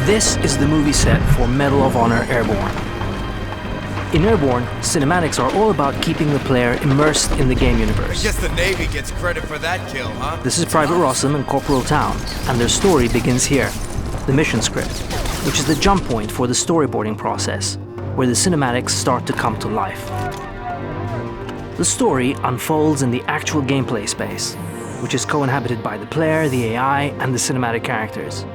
This is the movie set for Medal of Honor Airborne. In Airborne, cinematics are all about keeping the player immersed in the game universe. I guess the Navy gets credit for that kill, huh? This is Private Rossum and Corporal Town, and their story begins here, the mission script, which is the jump point for the storyboarding process, where the cinematics start to come to life. The story unfolds in the actual gameplay space, which is co-inhabited by the player, the AI, and the cinematic characters.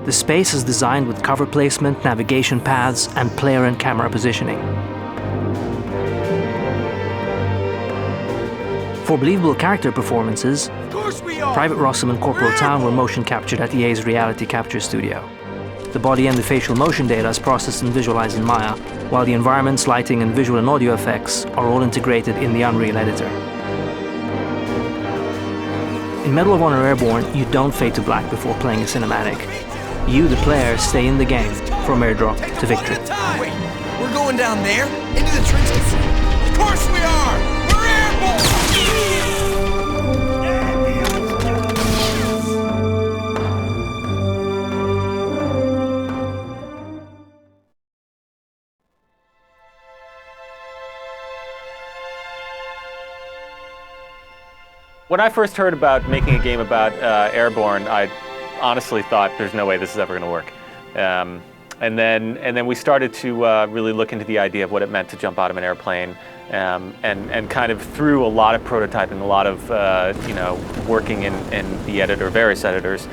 The space is designed with cover placement, navigation paths, and player and camera positioning. For believable character performances, Private Rossum and Corporal Town were motion captured at EA's Reality Capture Studio. The body and the facial motion data is processed and visualized in Maya, while the environments, lighting, and visual and audio effects are all integrated in the Unreal Editor. In Medal of Honor Airborne, you don't fade to black before playing a cinematic. You, the player, stay in the game from airdrop to victory. Wait, we're going down there? Into the trenches? Of course we are! We're airborne! When I first heard about making a game about Airborne, I honestly thought there's no way this is ever going to work. And then we started to really look into the idea of what it meant to jump out of an airplane, and kind of through a lot of prototyping, a lot of working in the editor, various editors,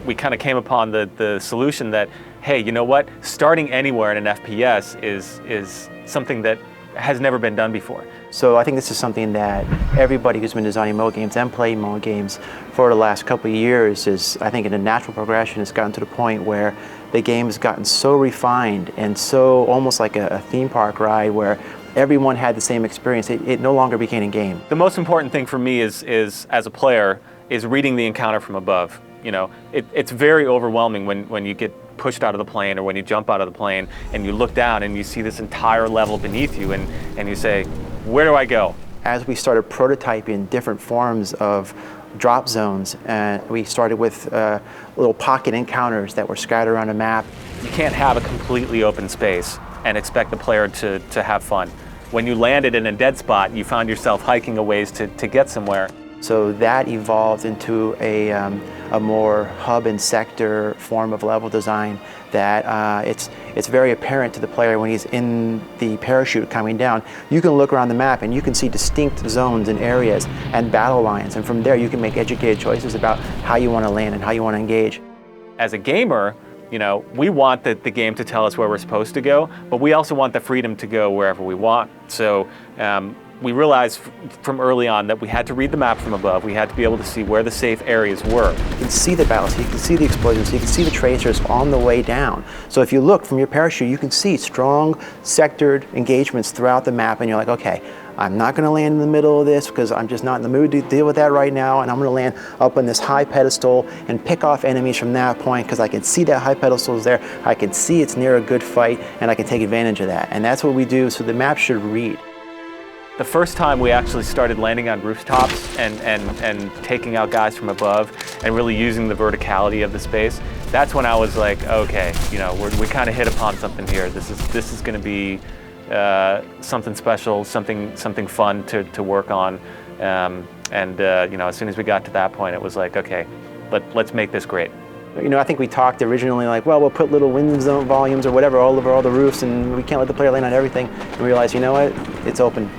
we kind of came upon the solution that, hey, you know what? Starting anywhere in an FPS is something that has never been done before. So I think this is something that everybody who's been designing mode games and playing mode games for the last couple of years is, I think, in a natural progression, has gotten to the point where the game has gotten so refined and so almost like a theme park ride where everyone had the same experience. It no longer became a game. The most important thing for me is as a player, is reading the encounter from above. You know, it's very overwhelming when you get pushed out of the plane or when you jump out of the plane and you look down and you see this entire level beneath you and you say, where do I go? As we started prototyping different forms of drop zones, we started with little pocket encounters that were scattered around a map. You can't have a completely open space and expect the player to have fun. When you landed in a dead spot, you found yourself hiking a ways to get somewhere. So that evolved into a more hub and sector form of level design that it's very apparent to the player when he's in the parachute coming down. You can look around the map and you can see distinct zones and areas and battle lines, and from there you can make educated choices about how you want to land and how you want to engage. As a gamer, you know, we want the game to tell us where we're supposed to go, but we also want the freedom to go wherever we want. So we realized from early on that we had to read the map from above. We had to be able to see where the safe areas were. You can see the battles, you can see the explosions, you can see the tracers on the way down. So if you look from your parachute, you can see strong sectored engagements throughout the map, and you're like, okay, I'm not going to land in the middle of this because I'm just not in the mood to deal with that right now, and I'm going to land up on this high pedestal and pick off enemies from that point because I can see that high pedestal is there, I can see it's near a good fight, and I can take advantage of that. And that's what we do, so the map should read. The first time we actually started landing on rooftops and taking out guys from above and really using the verticality of the space, that's when I was like, okay, you know, we kind of hit upon something here. This is going to be something special, something fun to work on, and you know, as soon as we got to that point, it was like, okay, let's make this great. You know, I think we talked originally like, well, we'll put little wind zone volumes or whatever all over all the roofs, and we can't let the player land on everything. And we realized, you know what, it's open.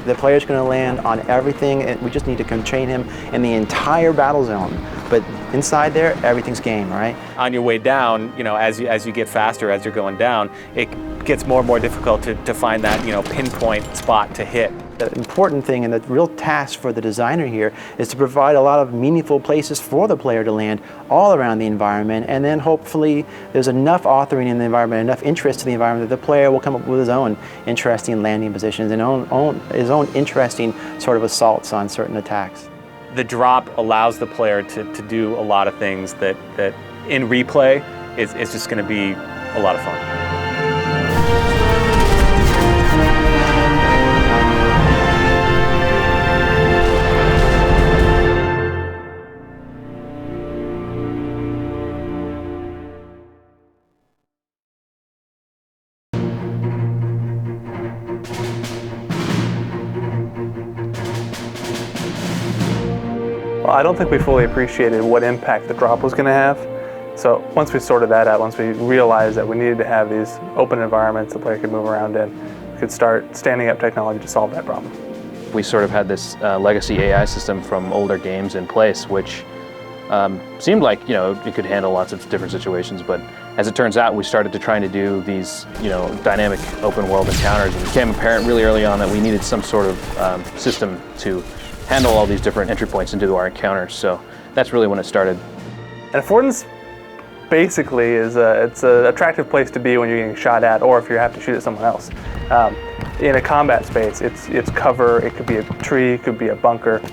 The player's going to land on everything, and we just need to constrain him in the entire battle zone. But inside there, everything's game, right? On your way down, you know, as you get faster, as you're going down, it gets more and more difficult to find that, you know, pinpoint spot to hit. The important thing and the real task for the designer here is to provide a lot of meaningful places for the player to land all around the environment, and then hopefully there's enough authoring in the environment, enough interest in the environment that the player will come up with his own interesting landing positions and his own interesting sort of assaults on certain attacks. The drop allows the player to do a lot of things that in replay is just going to be a lot of fun. Well, I don't think we fully appreciated what impact the drop was going to have. So once we sorted that out, once we realized that we needed to have these open environments the player could move around in, we could start standing up technology to solve that problem. We sort of had this legacy AI system from older games in place, which seemed like, it could handle lots of different situations, but as it turns out, we started to try to do these, dynamic open world encounters. It became apparent really early on that we needed some sort of system to handle all these different entry points into our encounters. So that's really when it started. And Affordance basically is it's an attractive place to be when you're getting shot at, or if you have to shoot at someone else. In a combat space, it's cover. It could be a tree, it could be a bunker.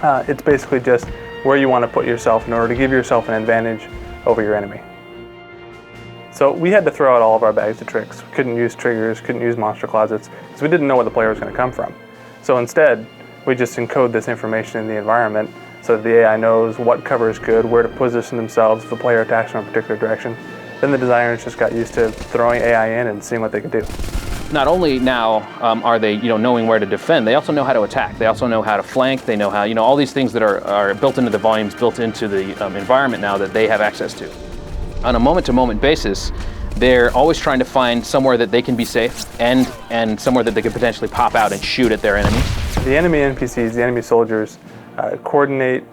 It's basically just where you want to put yourself in order to give yourself an advantage over your enemy. So we had to throw out all of our bags of tricks. We couldn't use triggers, couldn't use monster closets, because we didn't know where the player was going to come from. So instead, we just encode this information in the environment so that the AI knows what cover is good, where to position themselves if the player attacks from a particular direction. Then the designers just got used to throwing AI in and seeing what they could do. Not only now are they, knowing where to defend, they also know how to attack. They also know how to flank. They know how, all these things that are built into the volumes, built into the environment now that they have access to. On a moment-to-moment basis, they're always trying to find somewhere that they can be safe and somewhere that they can potentially pop out and shoot at their enemies. The enemy NPCs, the enemy soldiers, coordinate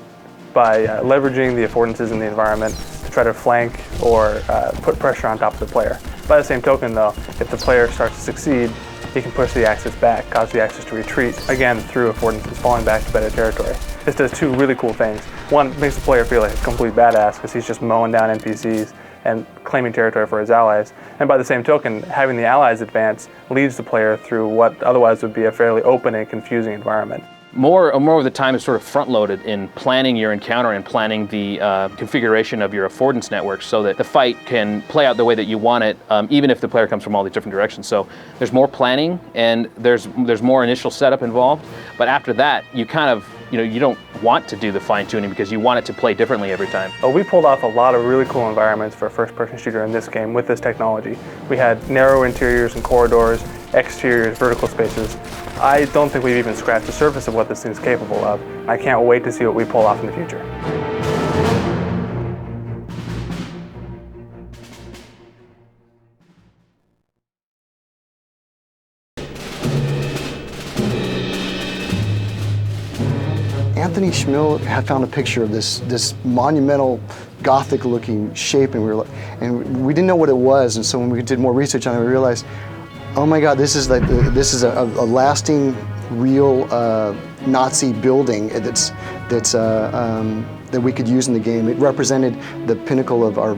by leveraging the affordances in the environment to try to flank or put pressure on top of the player. By the same token, though, if the player starts to succeed, he can push the Axis back, cause the Axis to retreat, again through affordances, falling back to better territory. This does two really cool things. One, it makes the player feel like a complete badass because he's just mowing down NPCs and claiming territory for his allies. And by the same token, having the allies advance leads the player through what otherwise would be a fairly open and confusing environment. More of the time is sort of front-loaded in planning your encounter and planning the configuration of your affordance network so that the fight can play out the way that you want it, even if the player comes from all these different directions. So there's more planning and there's more initial setup involved, but after that, you kind of, you don't want to do the fine-tuning because you want it to play differently every time. We pulled off a lot of really cool environments for a first-person shooter in this game with this technology. We had narrow interiors and corridors, exteriors, vertical spaces. I don't think we've even scratched the surface of what this thing's capable of. I can't wait to see what we pull off in the future. Anthony Schmill had found a picture of this monumental Gothic-looking shape, and we didn't know what it was. And so when we did more research on it, we realized, oh my God, this is a lasting, real Nazi building that we could use in the game. It represented the pinnacle of our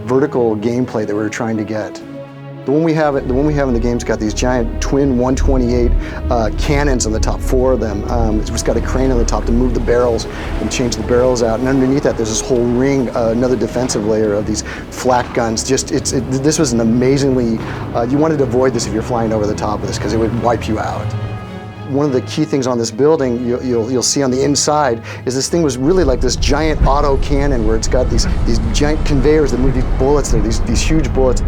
vertical gameplay that we were trying to get. The one we have in the game's got these giant twin 128 cannons on the top, 4 of them. It's got a crane on the top to move the barrels and change the barrels out. And underneath that, there's this whole ring, another defensive layer of these flak guns. This was an amazingly, you wanted to avoid this if you're flying over the top of this because it would wipe you out. One of the key things on this building, you'll see on the inside, is this thing was really like this giant auto cannon where it's got these giant conveyors that move these bullets, these huge bullets,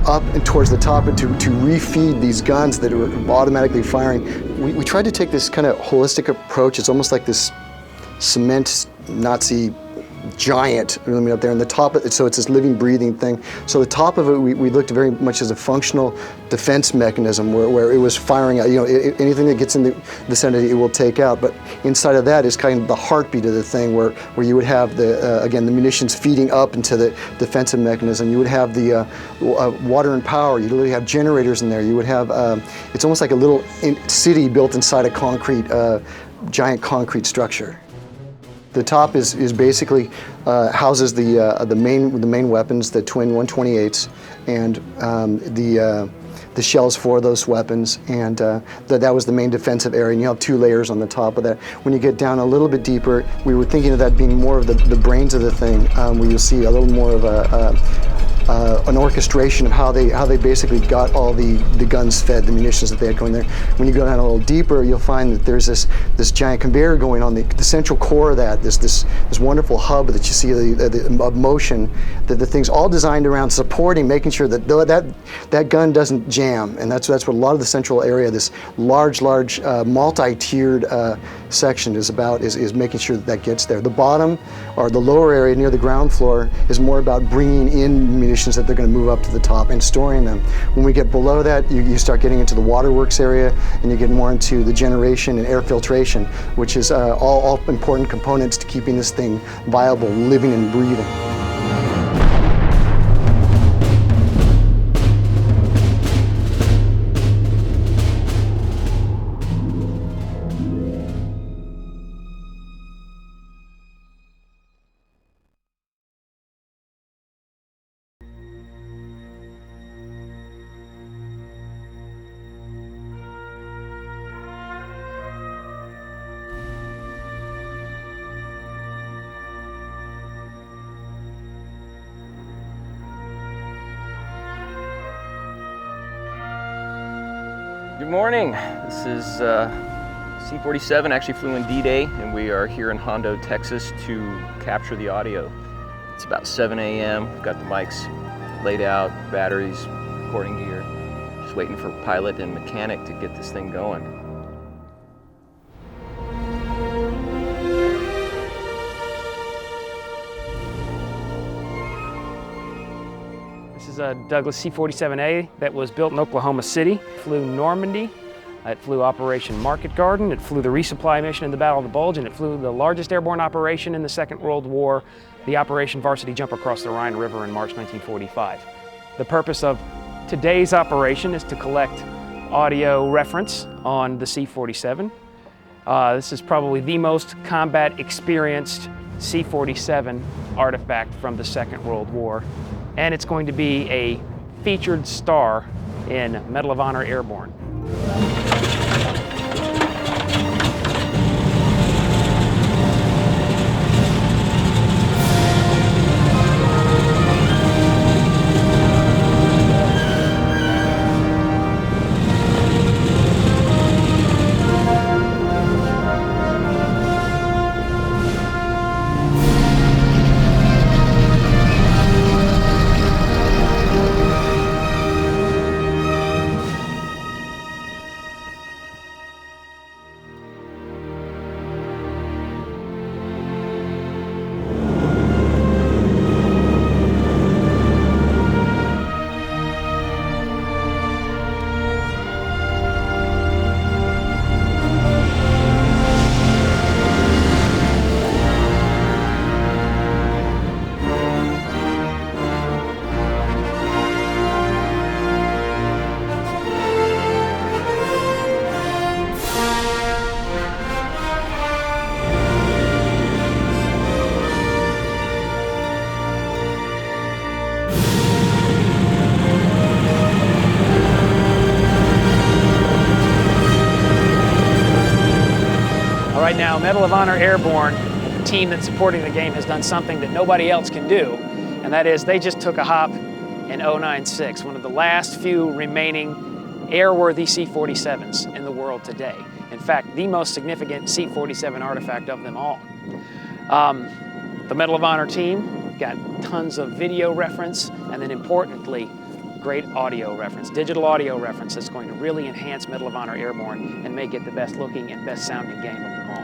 up and towards the top and to refeed these guns that are automatically firing. We tried to take this kind of holistic approach. It's almost like this cement Nazi giant up there, and the top of it, so it's this living, breathing thing. So the top of it, we looked very much as a functional defense mechanism where it was firing out, anything that gets in the vicinity, it will take out. But inside of that is kind of the heartbeat of the thing where you would have again, the munitions feeding up into the defensive mechanism. You would have the water and power. You literally have generators in there. You would have, it's almost like a little city built inside a giant concrete structure. The top is basically houses the main weapons, the twin 128s, and the shells for those weapons, and that was the main defensive area. And you have 2 layers on the top of that. When you get down a little bit deeper, we were thinking of that being more of the brains of the thing, where you'll see a little more of an orchestration of how they basically got all the guns fed, the munitions that they had going there. When you go down a little deeper, you'll find that there's this giant conveyor going on, the central core of that, this wonderful hub that you see of motion, that the thing's all designed around supporting, making sure that that gun doesn't jam, and that's what a lot of the central area, this large multi-tiered section is about, is making sure that gets there. The bottom, or the lower area near the ground floor, is more about bringing in munitions that they're going to move up to the top and storing them. When we get below that, you start getting into the waterworks area, and you get more into the generation and air filtration, which is all important components to keeping this thing viable, living and breathing. Good morning. This is C-47, actually flew in D-Day, and we are here in Hondo, Texas to capture the audio. It's about 7 a.m. We've got the mics laid out, batteries, recording gear. Just waiting for pilot and mechanic to get this thing going. This is a Douglas C-47A that was built in Oklahoma City. It flew Normandy, it flew Operation Market Garden, it flew the resupply mission in the Battle of the Bulge, and it flew the largest airborne operation in the Second World War, the Operation Varsity Jump Across the Rhine River in March 1945. The purpose of today's operation is to collect audio reference on the C-47. This is probably the most combat experienced C-47 artifact from the Second World War. And it's going to be a featured star in Medal of Honor Airborne. Right now, Medal of Honor Airborne, the team that's supporting the game, has done something that nobody else can do, and that is they just took a hop in 096, one of the last few remaining airworthy C-47s in the world today. In fact, the most significant C-47 artifact of them all. The Medal of Honor team got tons of video reference, and then importantly, great audio reference, digital audio reference that's going to really enhance Medal of Honor Airborne and make it the best looking and best sounding game of them all.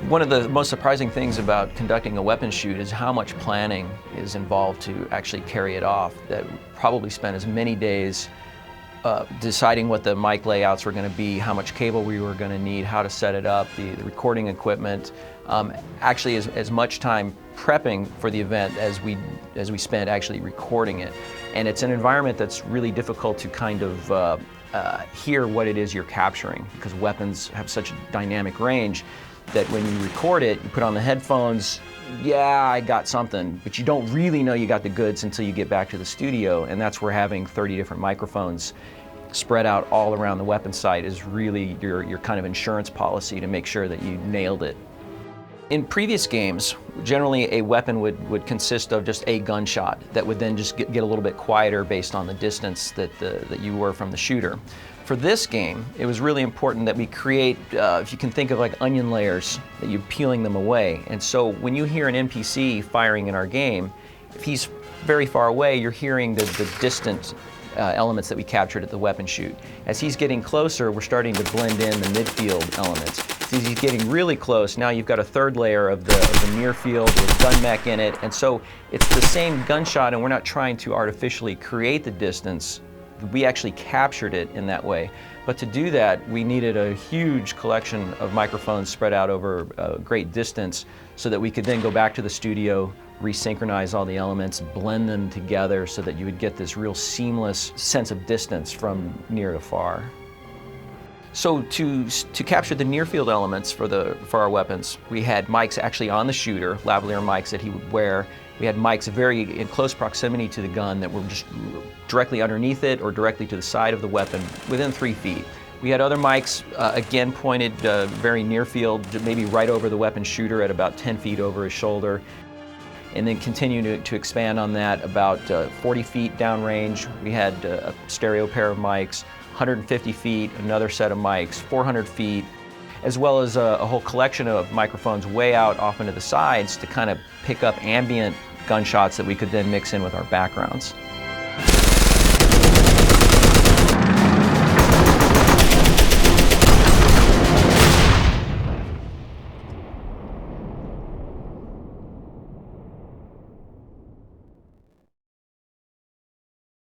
One of the most surprising things about conducting a weapons shoot is how much planning is involved to actually carry it off. That probably spent as many days deciding what the mic layouts were going to be, how much cable we were going to need, how to set it up, the recording equipment. Actually, as much time prepping for the event as we spent actually recording it. And it's an environment that's really difficult to kind of hear what it is you're capturing, because weapons have such a dynamic range that when you record it, you put on the headphones, yeah, I got something, but you don't really know you got the goods until you get back to the studio, and that's where having 30 different microphones spread out all around the weapon sight is really your kind of insurance policy to make sure that you nailed it. In previous games, generally a weapon would consist of just a gunshot that would then just get a little bit quieter based on the distance that you were from the shooter. For this game, it was really important that we create, if you can think of like onion layers, that you're peeling them away. And so when you hear an NPC firing in our game, if he's very far away, you're hearing the distant elements that we captured at the weapon shoot. As he's getting closer, we're starting to blend in the midfield elements. As he's getting really close, now you've got a third layer of the near field with gun mech in it, and so it's the same gunshot, and we're not trying to artificially create the distance. We actually captured it in that way. But to do that, we needed a huge collection of microphones spread out over a great distance so that we could then go back to the studio, resynchronize all the elements, blend them together so that you would get this real seamless sense of distance from near to far. So to capture the near field elements for our weapons, we had mics actually on the shooter, lavalier mics that he would wear. We had mics very in close proximity to the gun that were just directly underneath it or directly to the side of the weapon within 3 feet. We had other mics, again pointed very near field, maybe right over the weapon shooter at about 10 feet over his shoulder. And then continue to expand on that about 40 feet downrange. We had a stereo pair of mics, 150 feet, another set of mics, 400 feet, as well as a whole collection of microphones way out off into the sides to kind of pick up ambient gunshots that we could then mix in with our backgrounds.